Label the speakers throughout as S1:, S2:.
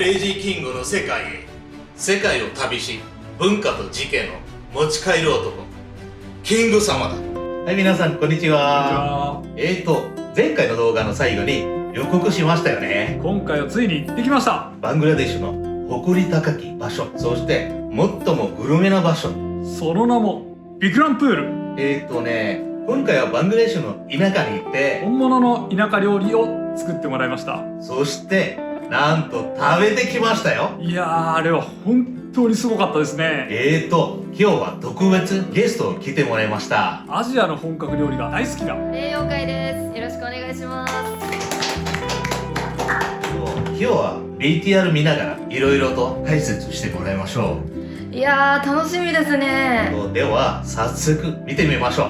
S1: レイジーキングの世界へ。世界を旅し、文化と事件を持ち帰る男、キング様だ。はい、皆さんこんにちは。前回の動画の最後に予告しましたよね。
S2: 今回はついに行ってきました。
S1: バングラデシュの誇り高き場所、そして最もグルメな場所。
S2: その名もビクランプール。
S1: 今回はバングラデシュの田舎に行って
S2: 本物の田舎料理を作ってもらいました。
S1: そしてなんと食べてきましたよ。
S2: いやー、あれは本当にすごかったですね。
S1: 今日は特別ゲストに来てもらいました。
S2: アジアの本格料理が大好きな
S3: 栄養会です。よろしくお願いします。
S1: 今日は VTR 見ながらいろいろと解説してもらいましょ
S3: いやー、楽しみですね。
S1: う。では早速見てみましょう。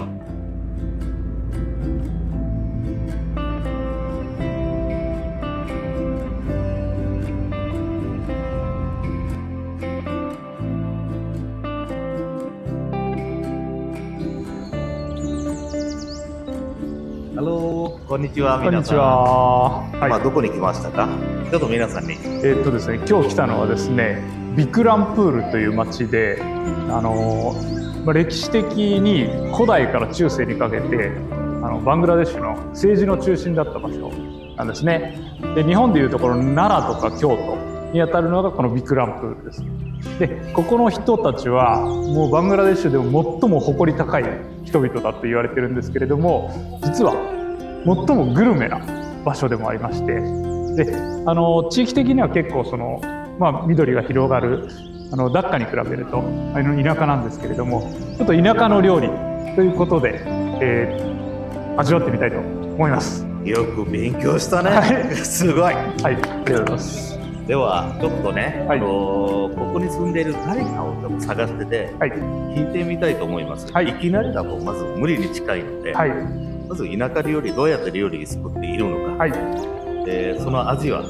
S1: ハロー、こんにちは。
S2: こんにちは。
S1: 今どこに来ましたか？ちょっと皆さんに。
S2: ですね、今日来たのはですね、ビクランプールという町で、歴史的に古代から中世にかけてバングラデシュの政治の中心だった場所なんですね。で、日本でいうところ奈良とか京都にあたるのがこのビクランプールです。で、ここの人たちはもうバングラデシュでも最も誇り高い人々だと言われてるんですけれども、実は最もグルメな場所でもありまして、で、地域的には結構緑が広がるダッカに比べると田舎なんですけれども、ちょっと田舎の料理ということで、味わってみたいと思います。
S1: よく勉強したね。
S2: はい、
S1: すごい。
S2: はい、ありがとうございます。
S1: ではちょっとね、
S2: はい、
S1: ここに住んでいる誰かを探してて、
S2: はい、
S1: 聞いてみたいと思います。
S2: はい、
S1: いきなりだとまず無理に近いので、
S2: はい、
S1: まず田舎料理どうやって料理作っているのか、
S2: はい、
S1: その味は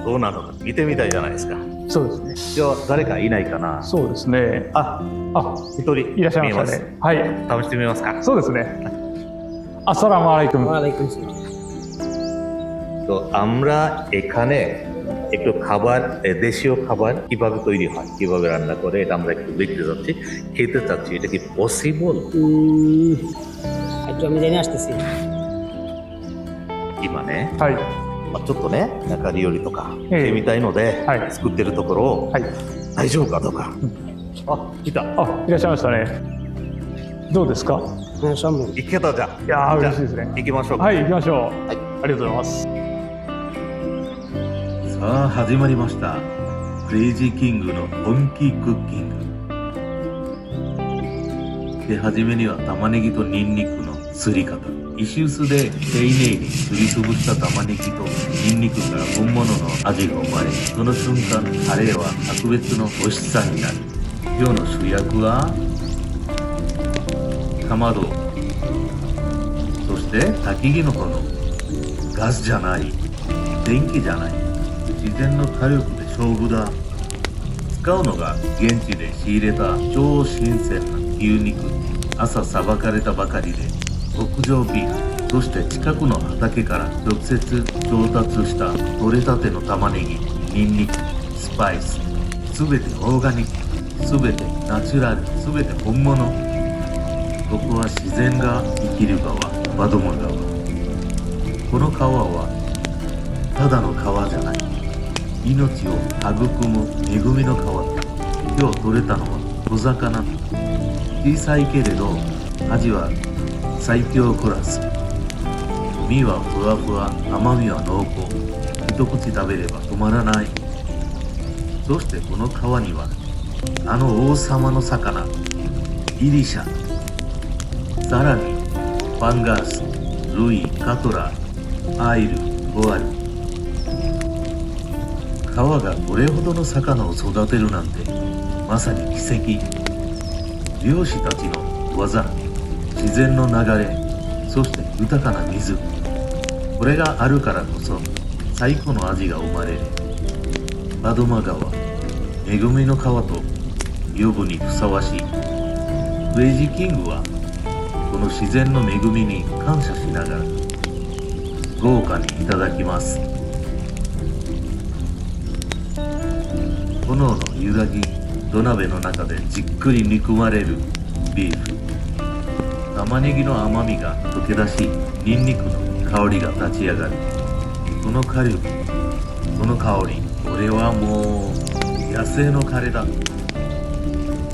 S1: どうなのか見てみたいじゃないですか。
S2: そうですね。
S1: じゃあ誰かいないかな。
S2: そうですね。
S1: 一人
S2: いらっしゃいましたね。はい。
S1: 試してみますか。
S2: そうですね。アッサラムアライクム。
S1: আমরা এখানে একটু খাবার দেশীয় খাবার কিভাবে তৈরি হয়, কিভাবে রান্না করে এটা আমরা একটু দেখতে যাচ্ছি, খেতে চাচ্ছি। এটা কি পসিবল?
S4: একটু আমি জেনে আসতেছি।
S1: কি মানে?
S2: はい。
S1: ちょっとね、なんか料理とか見てみたいので、作ってるところを大丈夫かどうか。来た。
S2: いらっしゃいましたね。どうですか？
S1: 行けたじゃん。
S2: いやー、嬉しいですね。
S1: 行きましょうか。
S2: はい、行きましょう。
S1: はい、
S2: ありがとうございます。
S1: さあ始まりました。クレイジーキングの本気クッキングで、初めには玉ねぎとニンニクのすり方。石臼で丁寧にすりつぶした玉ねぎとニンニクから本物の味が生まれ、その瞬間カレーは格別の美味しさになる。今日の主役はかまど、そして焚き木の炎。ガスじゃない、電気じゃない、自然の火力で勝負だ。使うのが現地で仕入れた超新鮮な牛肉、朝さばかれたばかりで極上ビーフ、そして近くの畑から直接調達した取れたての玉ねぎ、ニンニク、スパイス、すべてオーガニック、すべてナチュラル、すべて本物。ここは自然が生きる川、バドマ川。この川はただの川じゃない、命を育む恵みの川。今日取れたのは小魚。小さいけれど味は最強クラス。身はふわふわ、甘みは濃厚。一口食べれば止まらない。そしてこの川にはあの王様の魚、ギリシャ、さらにパンガース、ルイ、カトラ、アイル、ボアル。川がこれほどの魚を育てるなんてまさに奇跡。漁師たちの技、自然の流れ、そして豊かな水。これがあるからこそ最高の味が生まれる。バドマ川、恵みの川と呼ぶにふさわしい。クレイジーキングはこの自然の恵みに感謝しながら豪華にいただきます。炎の揺らぎ、土鍋の中でじっくり煮込まれるビーフ。玉ねぎの甘みが溶け出し、ニンニクの香りが立ち上がる。この火力、この香り、これはもう野生のカレーだ。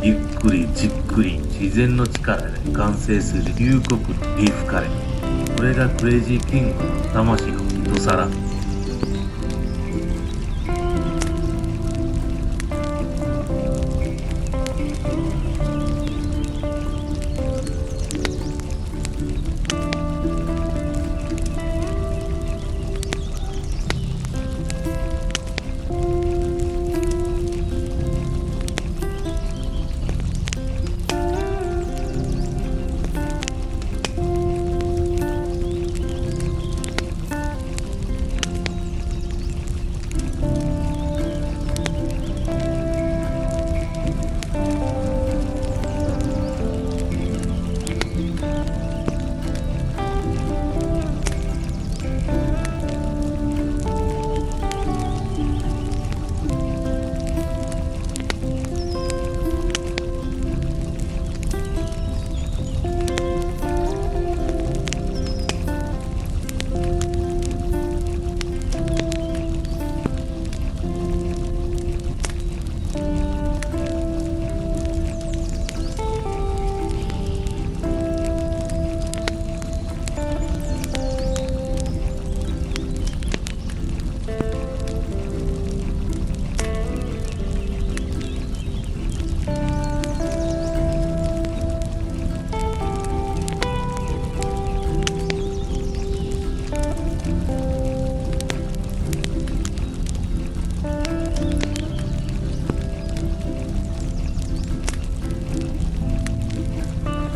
S1: ゆっくりじっくり自然の力で完成する龍谷のビーフカレー。これがクレイジーキングの魂の一皿。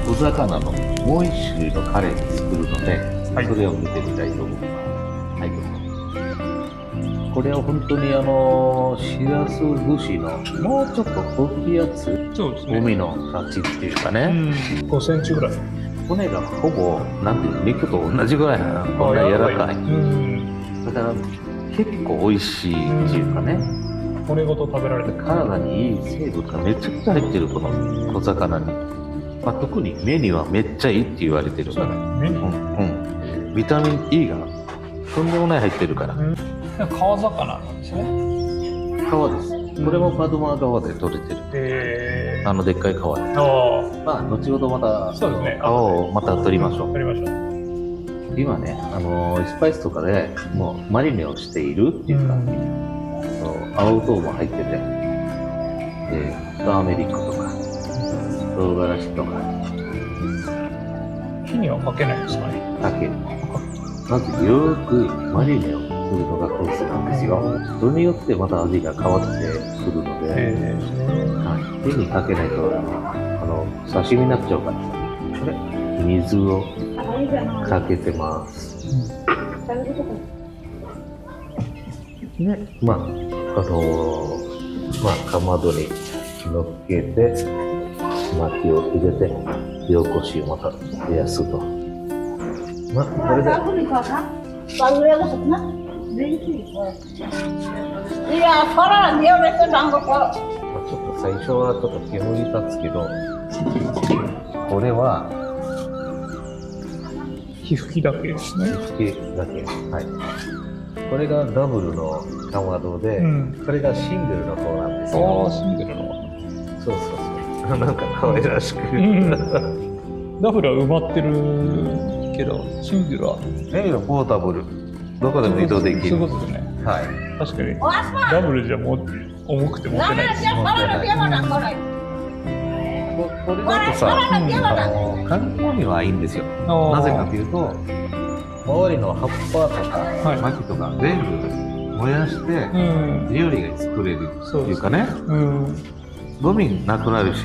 S4: 小魚のもう一種類のカレーに作るので、
S2: はい
S4: それを見てみたいと思います。はい、どうぞ。これは本当にしらす節のもうちょっと大きいやつ、
S2: そうですね。
S4: 海の幸っていうか
S2: う
S4: ね、
S2: ん、5センチぐらい。
S4: 骨がほぼなんていう肉と同じぐらいな、こんな柔らかい。
S2: うん。
S4: だから結構美味しいっていうかね、
S2: 骨ごと食べられる。
S4: 体にいい成分がめちゃくちゃ入ってるこの小魚に。まあ、特に目にはめっちゃいいって言われてる。
S2: そうだね。
S4: うん。ビタミン E がとんでもない入ってるから。
S2: 川魚なんですね。
S4: 川です。これもパドマ川で取れてる。でっかい川で。
S2: あ
S4: まあ、後ほどまた、
S2: そうですね
S4: 川をまた取りましょう。
S2: 取りましょう。
S4: 今ね、スパイスとかでもうマリネをしているっていうか、青唐も入ってて、ターメリックとか、唐辛子とか、
S2: 火にはかけないんですかね。
S4: かける。まずよーくマリネをするのがコツなんですよ。それによってまた味が変わってくるので、はい、火にかけないと刺身になっちゃうから、これ水をかけてます。ね、まあかまどに乗っけて薪を入れて塩こしをまた増やすと。まあこれで。ちょっと最初はちょっと煙立つけど、これは
S2: 火吹きだけですね。
S4: 火吹きだけ。はい。これがダブルのかまどで、これがシングルの方なんですよ。
S2: シングルの。
S4: そうそうそう。なんか可愛らしく。
S2: ダブルは埋まってるけど、シングルは。
S4: ポータブル。どこでも移動できる。
S2: そういうことですね。
S4: はい。
S2: 確かに。ダブルじゃ重くて持てないです。
S4: これだとさ、環境にはいいんですよ。なぜかというと、周りの葉っぱとか薪とか全部燃やして料理が作れるっていうかね、ゴミなくなるし、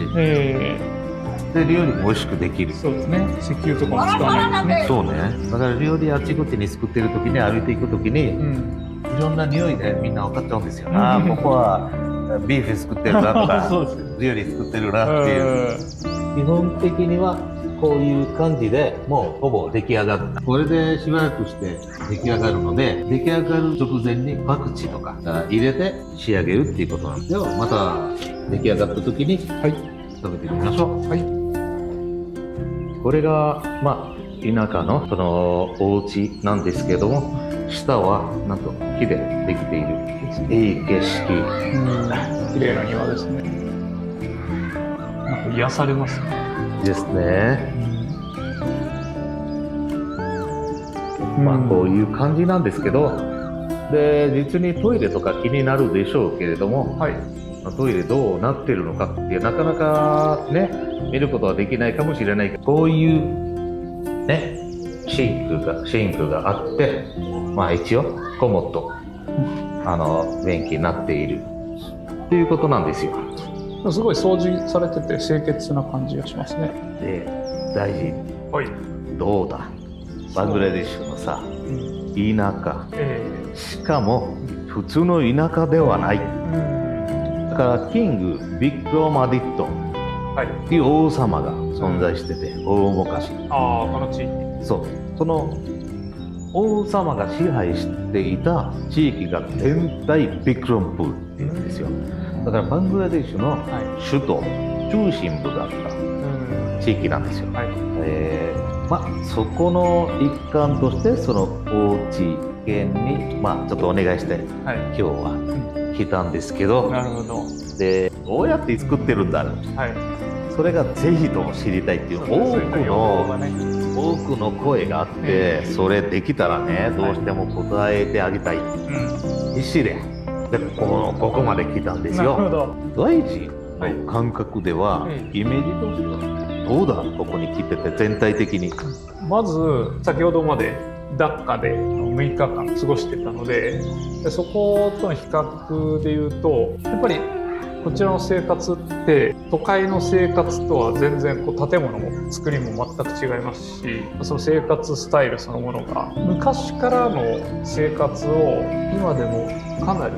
S4: で料理も美味しくできる。
S2: そうですね。石油とかも使わないですね。
S4: そうね。だから料理あちこちに作ってる時に歩いていく時に、いろんな匂いでみんな分かっちゃうんですよ。ああ、ここはビーフ作ってるなとか、料理作ってるなっていう。基本的にはこういう感じでもうほぼ出来上がった。これでしばらくして出来上がるので、出来上がる直前にパクチーとか入れて仕上げるっていうことなんですよ。また出来上がった時に食べてみましょう。これがまあ田舎のそのお家なんですけども、下はなんと木でできているいい景色。
S2: 綺麗な庭ですね。なんか癒されますね。
S4: ですね。まあこういう感じなんですけど、で実にトイレとか気になるでしょうけれども、トイレどうなってるのかってなかなかね見ることはできないかもしれないけど、こういうねシンクがあって、まあ一応コモット便器になっているっていうことなんですよ。
S2: すごい掃除されてて清潔な感じがしますね。
S4: で大事、どうだバングラデシュのさ、田舎、しかも普通の田舎ではない、だからキングビックロマディットっていう王様が存在してて、大昔。
S2: この地域。
S4: そう、その王様が支配していた地域が全体ビックロンプールっていうんですよ。だからバングラデシュの首都、中心部だった地域なんですよ。まあそこの一環としてそのお家県にまあちょっとお願いして、今日は来たんですけど、
S2: なるほど。
S4: でどうやって作ってるんだろう、それがぜひとも知りたいっていう多くの声があって、それできたらねどうしても答えてあげたい、必死でここまで来たんですよ。第一の感覚では、イメージとしてはどうだ、ここに来てて全体的に。
S2: まず先ほどまでダッカで6日間過ごしてたので、そことの比較でいうとやっぱりこちらの生活って都会の生活とは全然建物も作りも全く違いますし、その生活スタイルそのものが昔からの生活を今でもかなり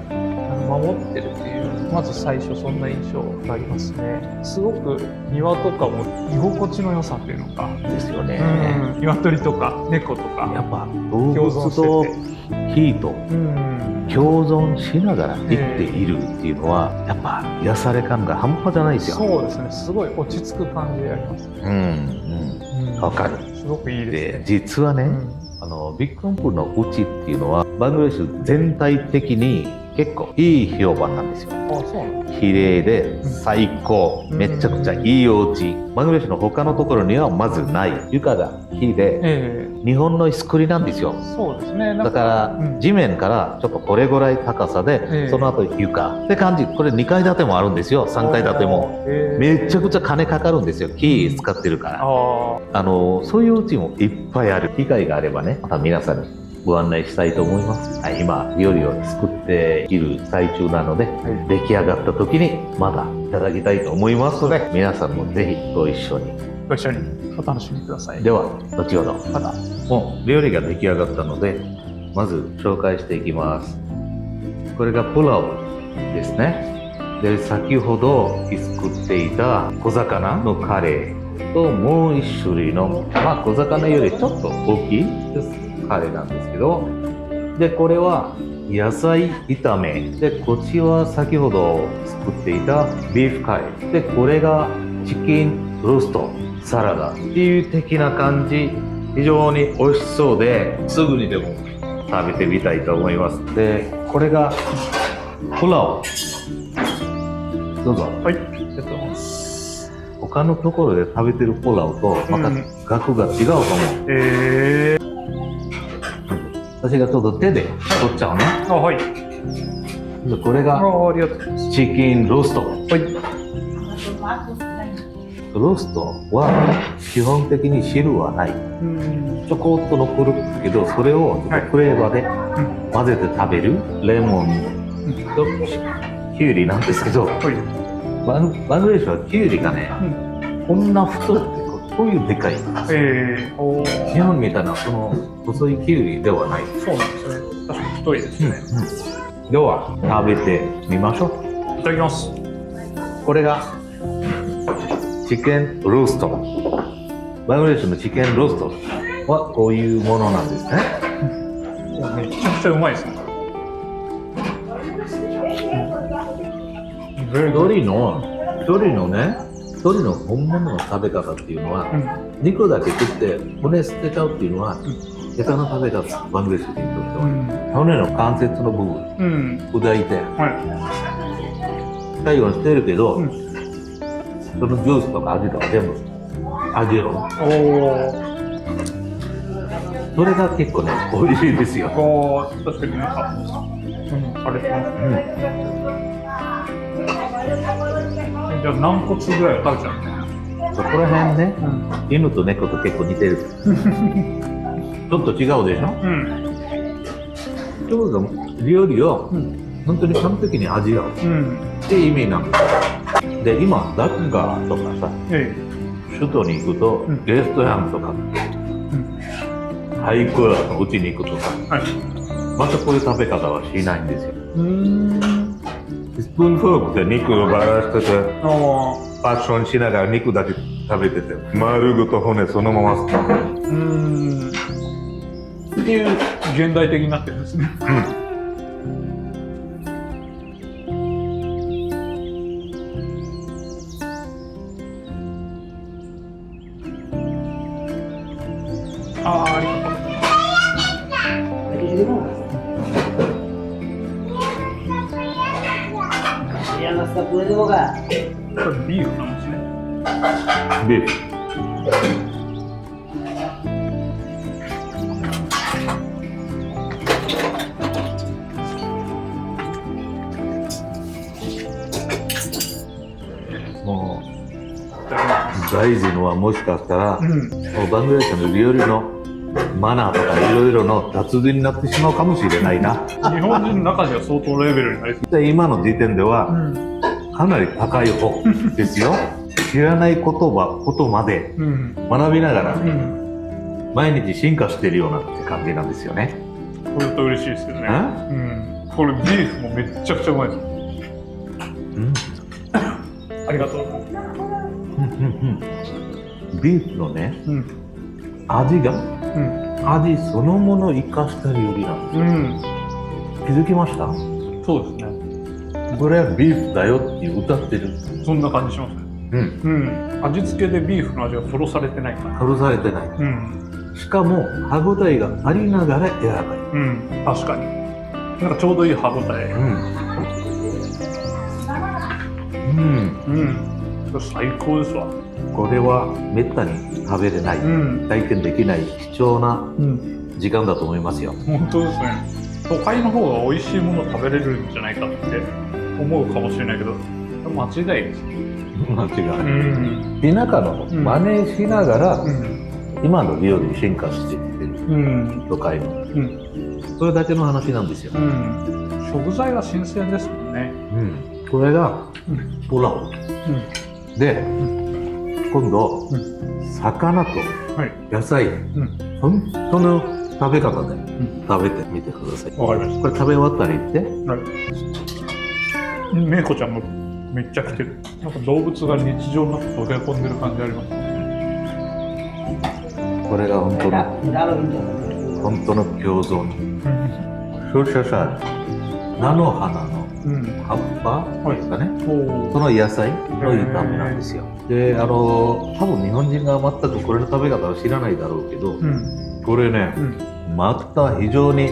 S2: 守ってるっていう、まず最初そんな印象がありますね。すごく庭とかも居心地の良さというのか
S4: ですよね。
S2: 鶏とか猫とか
S4: やっぱ動物と木と共存しながら生きているっていうのは、やっぱ癒され感が半端じゃないですよ。
S2: そうですね、すごい落ち着く感じであります。
S4: わかる。
S2: すごくいいですね。
S4: 実はね、ビッグロンプールのうちっていうのはバングラデシュ全体的に結構いい評判なんですよ。綺麗で最高、めちゃくちゃいいお家。バングラデシュの他のところにはまずない。床が木で、日本の石造りなんですよ。
S2: そうですね。
S4: だから地面からちょっとこれぐらい高さで、その後床って感じ。これ2階建てもあるんですよ。3階建ても。めちゃくちゃ金かかるんですよ。木使ってるから。そういう家もいっぱいある。機会があればね、また皆さんにご案内したいと思います。今料理を作っている最中なので、出来上がった時にまたいただきたいと思いますので、皆さんもぜひご一緒に
S2: お楽しみください。
S4: では後ほどまた。もう料理が出来上がったので、まず紹介していきます。これがプラウですね。で先ほど作っていた小魚のカレーと、もう一種類の、小魚よりちょっと大きいカレーなんですけど、でこれは野菜炒めで、こっちは先ほど作っていたビーフカレーで、これがチキンローストサラダっていう的な感じ。非常に美味しそうで、すぐにでも食べてみたいと思います。でこれがプラウ。どうぞ。
S2: ありがとうございます。
S4: 他のところで食べてるプラウとまた額が違うと思う。私がちょっと手で取っちゃうね。でこれがチキンロースト。ローストは基本的に汁はない。ちょこっと残るけど、それをフレーバーで混ぜて食べるレモンとキュウリなんですけど、バングラデシュはキュウリがね、こんな太くてこういうでかい。日本みたいなその細いキュウリではない。
S2: そうなんですね。確かに太いですね。
S4: では食べてみましょう。
S2: いただきます。
S4: これがチキンロースト。バングラデシュのチキンローストはこういうものなんですね。
S2: めちゃくちゃうまいですね。
S4: 鶏の本物の食べ方っていうのは、肉だけ食って骨捨てちゃうっていうのは、下手な食べ方、バングラデシュ人としては。骨の関節の部分、砕いて、最後に捨てるけど、そのジュースとか味とか全部味を。それが結構ね、美味しいですよ。
S2: 確かになんか、あれしますね。じゃあ何骨ぐらい食べちゃうの？
S4: そこら辺ね、犬と猫と結構似てる。ちょっと違うでしょ？ちょうど料理を本当に完璧に味わうって意味なんですよ。で、今、ダッカーとかさ、首都に行くと、レストランとか、ハイクラスのうちに行くとか、またこういう食べ方はしないんですよ。スプーンフォークで肉をばらしてて、パッションしながら肉だけ食べてて、丸ごと骨そのまま使う。
S2: っていう現代的になってるんですね。ありがとう。これビーフなんですね。
S4: ビーフ。もう大事のはもしかしたら、もうバングラデシュの料理のマナーとかいろいろの達人になってしまうかもしれないな。
S2: 日本人の中では相当レベルになりそう。
S4: で今の時点では、かなり高い方ですよ。知らないことまで学びながら、毎日進化してるようなって感じなんですよね。
S2: これと嬉しいですけどね。これビーフもめっちゃくちゃうまいです。ありがとう。
S4: ビーフのね、味が、味そのものを生かした料理なんですよ。気づきました？
S2: そうですね。
S4: これはビーフだよって歌ってる。
S2: そんな感じしますね。味付けでビーフの味が殺されてないから。
S4: 殺されてない。しかも歯ごたえがありながら柔らかい。
S2: 確かに。なんかちょうどいい歯ごたえ。最高ですわ。
S4: これはめったに食べれない、体験できない貴重な時間だと思いますよ。
S2: 本当ですね。都会の方が美味しいもの食べれるんじゃないかって思うかもしれないけど、間違いです。
S4: 間違い。田舎の真似しながら、今の料理に進化していってる、都会の、それだけの話なんですよ。
S2: 食材が新鮮ですもんね。
S4: これがポラオ、で、今度、魚と野菜、本当の食べ方で食べてみてください。
S2: わかりました。
S4: これ食べ終わったら言って。
S2: めいこちゃんもめっちゃ来てる。なんか動物が日常の中に溶け込んでる感じありますね。
S4: これが本当の共存。そしてさ、菜の花の葉っぱですかね、その野菜の炒めなんですよ。で、多分日本人が全くこれの食べ方は知らないだろうけど、これね、また非常に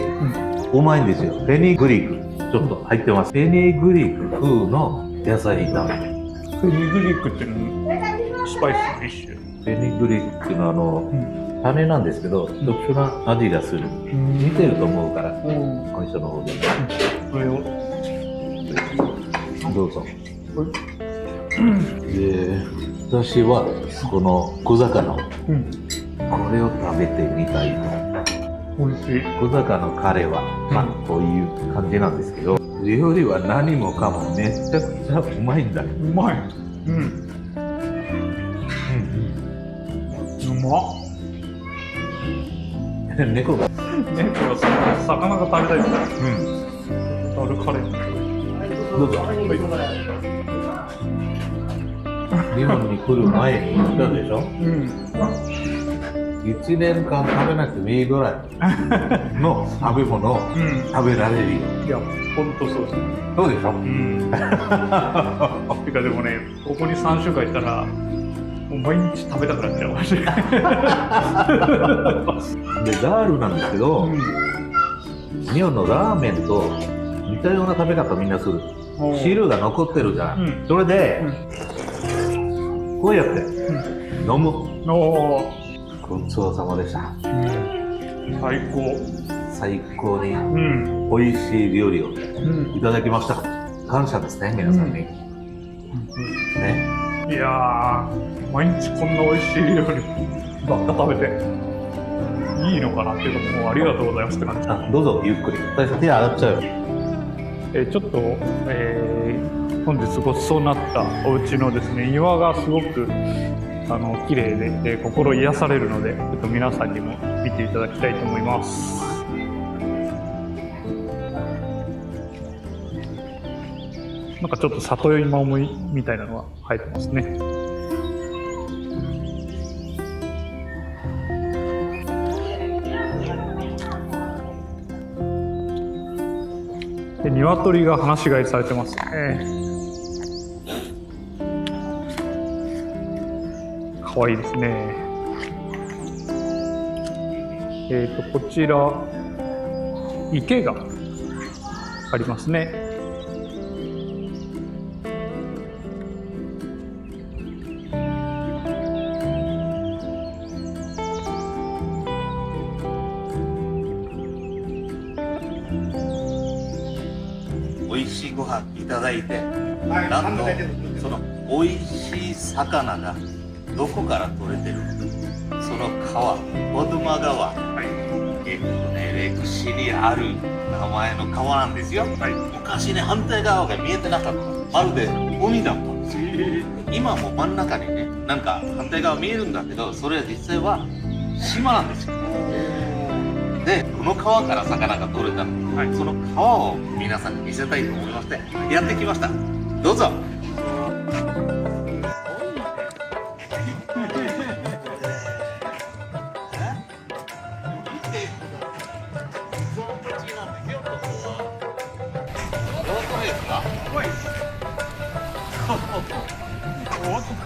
S4: うまいんですよ。フェニグリックちょっと入ってます。フェニグリック風の野菜炒め。
S2: フェニグリックってスパイスの一種。
S4: フェニグリックの種なんですけど、特殊な味がする。似てると思うから、最初の方で。
S2: それを
S4: どうぞ。で、私はこの小魚を、これを食べてみたいと。
S2: 美味しい。
S4: 小魚のカレーは、こういう感じなんですけど、料理は何もかもめちゃくちゃうまいんだ。
S2: うまい。うまっ。
S4: 猫が
S2: 魚が食べたいです。ダルカレー。
S4: どうぞ。日本に来る前に言ったでしょ。1年間食べなくてもいいぐらいの食べ物を食べられるよ。
S2: いや、本当そうですね。
S4: そうでしょ、
S2: てかでもね、ここに3週間いたら、もう毎日食べたくなっちゃうかもしれない。
S4: で、ダールなんですけど、日本のラーメンと似たような食べ方みんなする。汁が残ってるじゃん。それで、こうやって飲む。ごちそうさまでした。
S2: 最高。
S4: 最高に美味しい料理をいただきました。感謝ですね、皆さんに。ね。
S2: いやー、毎日こんな美味しい料理ばっか食べていいのかなっていうか、もうありがとうございますって感じ。
S4: あ、どうぞゆっくり。大将手洗っちゃうよ。
S2: ちょっと、本日ごちそうになったお家のですね、庭がすごく綺麗で、心癒されるので、ちょっと皆さんにも見ていただきたいと思います。なんかちょっと里芋みたいなのが生えてますね。で、鶏が放し飼いされてますね。可愛いですね。こちら池がありますね。
S1: 美味しいご飯いただいて、なんとその美味しい魚がどこから取れてるのか、その川、小妻川、歴史にある名前の川なんですよ。昔ね、反対側が見えてなかった。まるで海だったんですよ。今も真ん中にね、なんか反対側見えるんだけど、それは実際は島なんですよ。で、この川から魚が取れたの、その川を皆さんに見せたいと思いましてやってきました。どうぞ。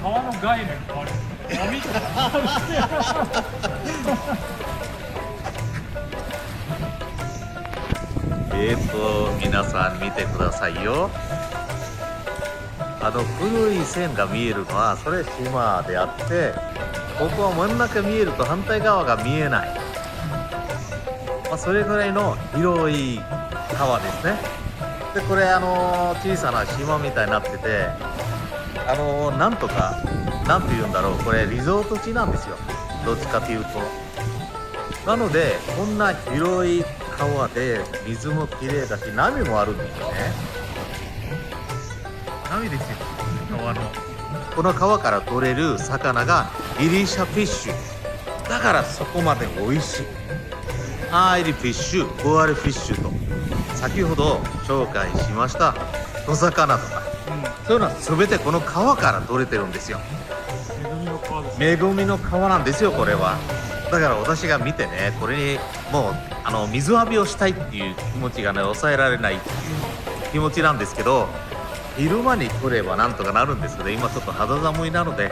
S2: 川の概念変わる。
S1: 皆さん見てくださいよ。古い線が見えるのはそれ島であって、ここは真ん中見えると反対側が見えない、それぐらいの広い川ですね。でこれ小さな島みたいになってて、なんとかなんて言うんだろう、これリゾート地なんですよ、どっちかというと。なのでこんな広い川で水もきれいだし波もあるんですよね。波ですよ、川の。この川から取れる魚がギリシャフィッシュだからそこまで美味しい。アイリフィッシュ、ゴアルフィッシュと先ほど紹介しましたお魚とか、そういうのは全てこの川から取れてるんですよ。恵みの川なんですよ、これは。だから私が見てね、これにもう水浴びをしたいっていう気持ちがね、抑えられないっていう気持ちなんですけど、昼間に来ればなんとかなるんですけど、今ちょっと肌寒いなので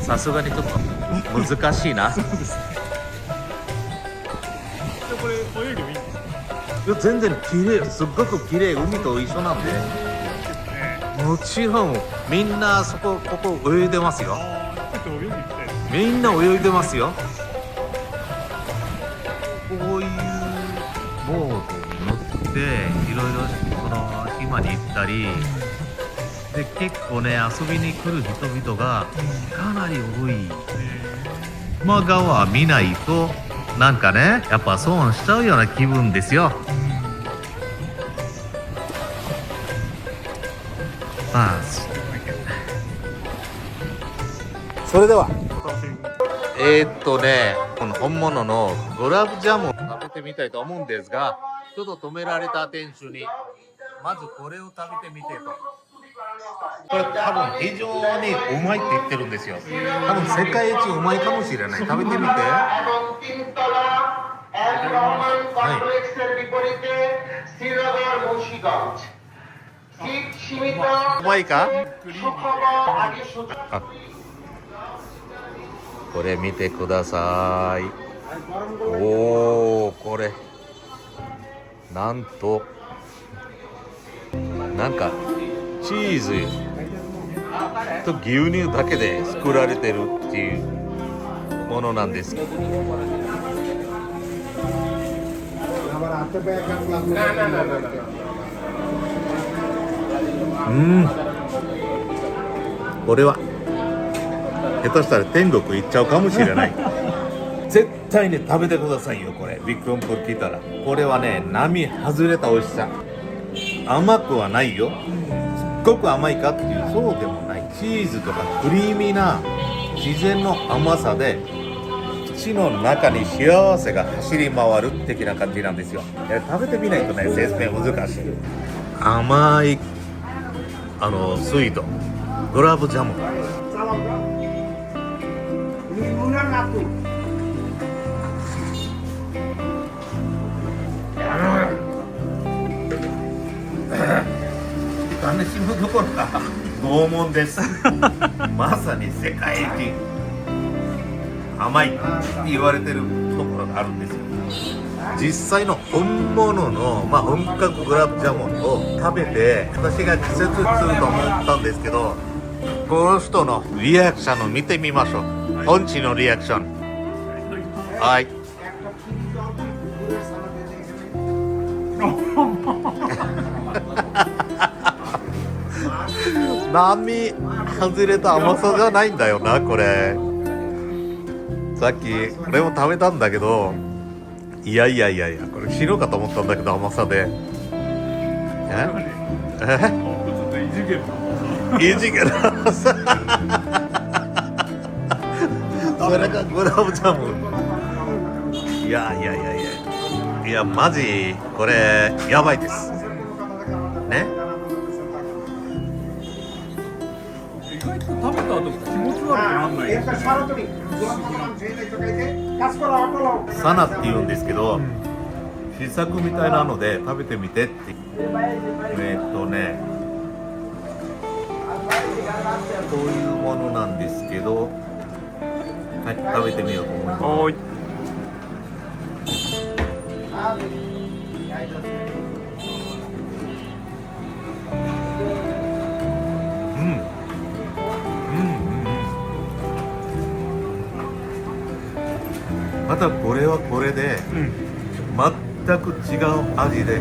S1: さすがにちょっと難しいな。
S2: そうですね。これ泳いでもいいんですか？
S1: いや全然綺麗、すっごく綺麗、海と一緒なんで。もちろんみんなここ泳いでますよ。みんな泳いでますよ。こういうボートに乗っていろいろこの島に行ったりで、結構ね遊びに来る人々がかなり多い。川見ないとなんかね、やっぱ損しちゃうような気分ですよ。それではこの本物のグラブジャムを食べてみたいと思うんですが、ちょっと止められた店主にまずこれを食べてみてと。
S4: これ多分非常にうまいって言ってるんですよ。多分世界一うまいかもしれない。食べてみて。うまいか？あ、これ見てください。おお、これなんとなんかチーズと牛乳だけで作られてるっていうものなんです。これは下手したら天国行っちゃうかもしれない。絶対ね食べてくださいよ。これビッグロンプール聞いたらこれはね並外れた美味しさ。甘くはないよ。すっごく甘いかっていうそうでもない。チーズとかクリーミーな自然の甘さで口の中に幸せが走り回る的な感じなんですよ。食べてみないとね説明難しい。甘いスイートグラブジャム。種しむどころか拷問です。まさに世界一甘いって言われてるところがあるんですよ。実際の本物の、本格グラブジャムを食べて私が季節すると思ったんですけど、この人のリアクションを見てみましょう。本地のリアクション。はい。並外れた甘さじゃないんだよなこれ。さっきこれも食べたんだけど、いやこれ白かと思ったんだけど甘さで。異次元の甘さ。それがグラブジャム。いやマジこれやばいですね。
S2: 意外と食べた後気持ち悪くなんないですよね。
S4: サナって言うんですけど、試作みたいなので食べてみてって。こういうものなんですけど、はい、食べてみようと思います。
S2: はい。
S4: またこれはこれで、全く違う味で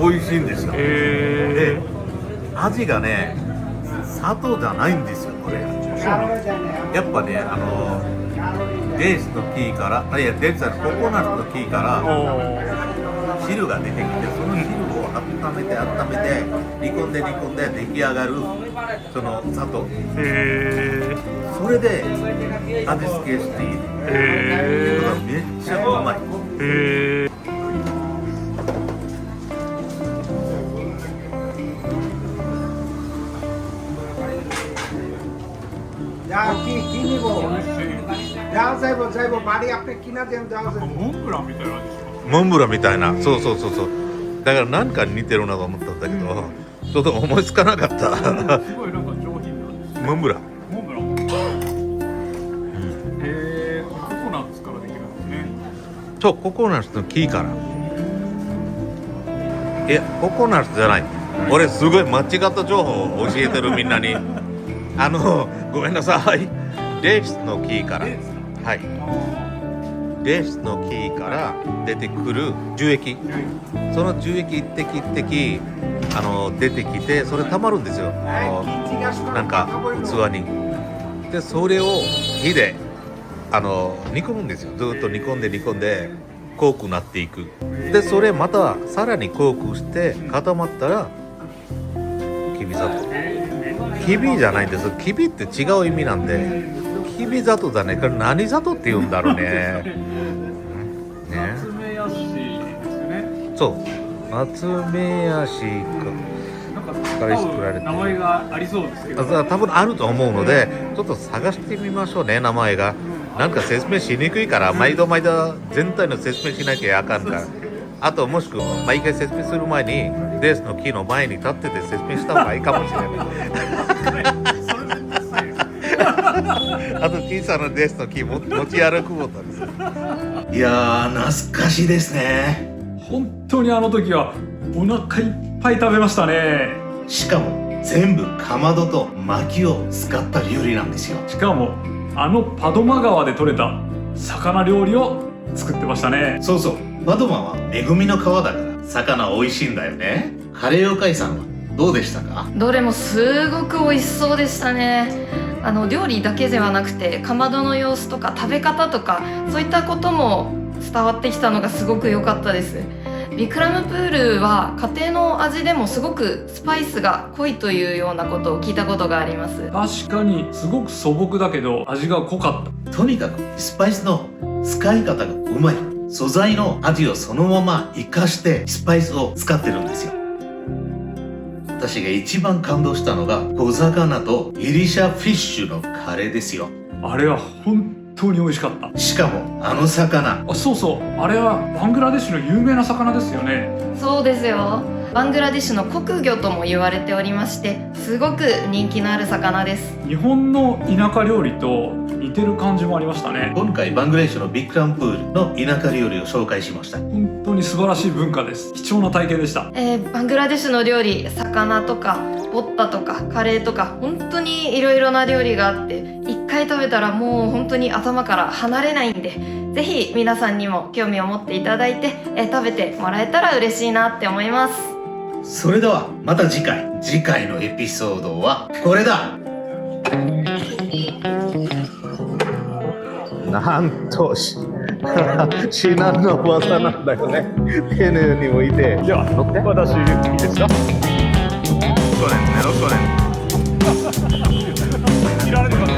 S4: 美味しいんですよ。で、味がね、砂糖じゃないんですよ、これ。やっぱね、デーツの木から、デーツのココナッツの木から汁が出てきて、その汁を温めて煮込んで出来上がるその砂糖。それで味付けしている。だからめっちゃうまい。
S2: モンブランみたいな味します。
S4: モンブランみたいな、そうだから何かに似てるなと思ったんだけど、ちょっと思いつかなかった。
S2: すごいなんか上品なんです。
S4: モンブラン。
S2: モンブラン。ココナッツからできるんですね。
S4: そう、ココナッツの木から。いや、ココナッツじゃない。俺すごい間違った情報を教えてるみんなに。ごめんなさい。レースの木から。はい。レースの木から出てくる樹液。その樹液一滴一滴出てきて、それ溜まるんですよ。なんか器に。で、それを火で煮込むんですよ。ずっと煮込んで濃くなっていく。で、それまたさらに濃くして固まったらきび砂糖。きびじゃないんです。きびって違う意味なんで、きび砂糖だね。これ何砂糖って言うんだろうね。
S2: ナツメヤシですね。
S4: そう、ナツメヤシか。
S2: なんか
S4: から作られて
S2: 名前がありそうですけど。
S4: 多分あると思うので、ちょっと探してみましょうね、名前が。なんか説明しにくいから、毎度毎度全体の説明しなきゃあかんから。あと、もしくは毎回説明する前に、デースの木の前に立ってて説明した方がいいかもしれない。あと、小さなデースの木持ち歩くことです。
S1: いやー、懐かしいですね。
S2: 本当にあの時はお腹いっぱい食べましたね。
S1: しかも全部かまどと薪を使った料理なんですよ。
S2: しかもあのパドマ川で採れた魚料理を作ってましたね。
S1: そうそう、パドマは恵みの川だから魚美味しいんだよね。カレー妖怪さんはどうでしたか？
S3: どれもすごく美味しそうでしたね。料理だけではなくてかまどの様子とか食べ方とかそういったことも伝わってきたのがすごく良かったです。ビクラムプールは家庭の味でもすごくスパイスが濃いというようなことを聞いたことがあります。
S2: 確かにすごく素朴だけど味が濃かった。
S1: とにかくスパイスの使い方がうまい。素材の味をそのまま活かしてスパイスを使ってるんですよ。私が一番感動したのが小魚とギリシャフィッシュのカレーですよ。
S2: あれは本当に美味しかった。
S1: しかもあの魚、
S2: あ、そうそう、あれはバングラデシュの有名な魚ですよね。
S3: そうですよ。バングラデシュの国魚とも言われておりまして、すごく人気のある魚です。
S2: 日本の田舎料理と似てる感じもありましたね。
S1: 今回バングラデシュのビクラムプールの田舎料理を紹介しました。
S2: 本当に素晴らしい文化です。貴重な体験でした。
S3: バングラデシュの料理、魚とかボッタとかカレーとか本当にいろいろな料理があって、一回食べたらもう本当に頭から離れないんで、ぜひ皆さんにも興味を持っていただいて、食べてもらえたら嬉しいなって思います。
S1: それではまた次回のエピソードはこれだ。
S4: なんと至難の技なんだよね。丁寧にもいて。
S2: では
S4: 乗って。
S2: 私いいですか？いられなかった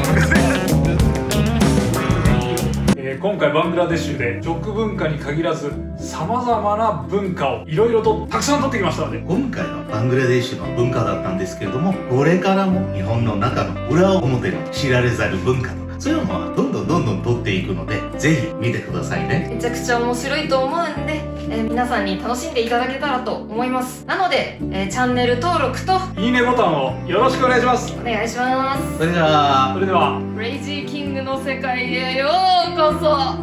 S2: 今回バングラデシュで食文化に限らずさまざまな文化をいろいろとたくさん取ってきましたので、
S1: 今回のバングラデシュの文化だったんですけれども、これからも日本の中の裏表の知られざる文化とかそういうのはどんどん取っていくので、ぜひ見てくださいね。
S3: めちゃくちゃ面白いと思うんで、皆さんに楽しんでいただけたらと思います。なので、チャンネル登録と
S2: いいねボタンをよろしくお願いします。
S3: お願いします。
S1: それでは
S2: それでは
S3: クレイジーキングの世界へようこそ